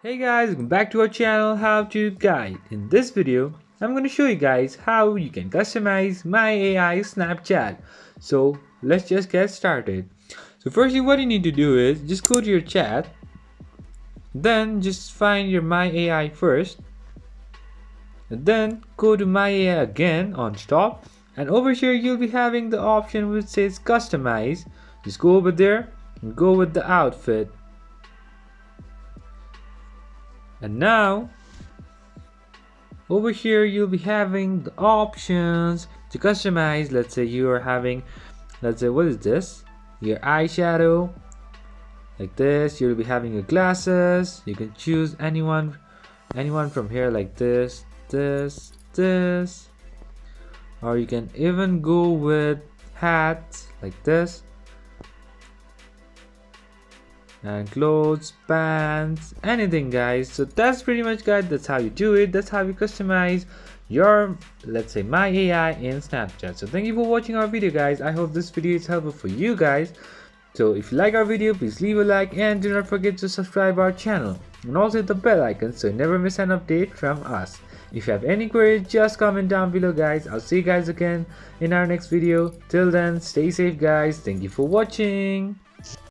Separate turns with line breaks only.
Hey guys, welcome back to our channel How to Guide. In this video, I'm going to show you guys how you can customize My AI Snapchat. So let's just get started. So firstly, what you need to do is just go to your chat, then just find your My AI first, and then go to My AI again on top, and over here you'll be having the option which says customize. Just go over there and go with the outfit. And now over here you'll be having the options to customize. Let's say you are having, let's say, what is this, your eyeshadow like this. You'll be having your glasses. You can choose anyone from here, like this, or you can even go with hats like this, and clothes, pants, anything guys. So that's pretty much, guys, that's how you do it. That's how you customize your, let's say, My AI in Snapchat. So thank you for watching our video, guys. I hope this video is helpful for you guys. So if you like our video, please leave a like and do not forget to subscribe our channel and also hit the bell icon so you never miss an update from us. If you have any queries, just comment down below, guys. I'll see you guys again in our next video. Till then, stay safe, guys. Thank you for watching.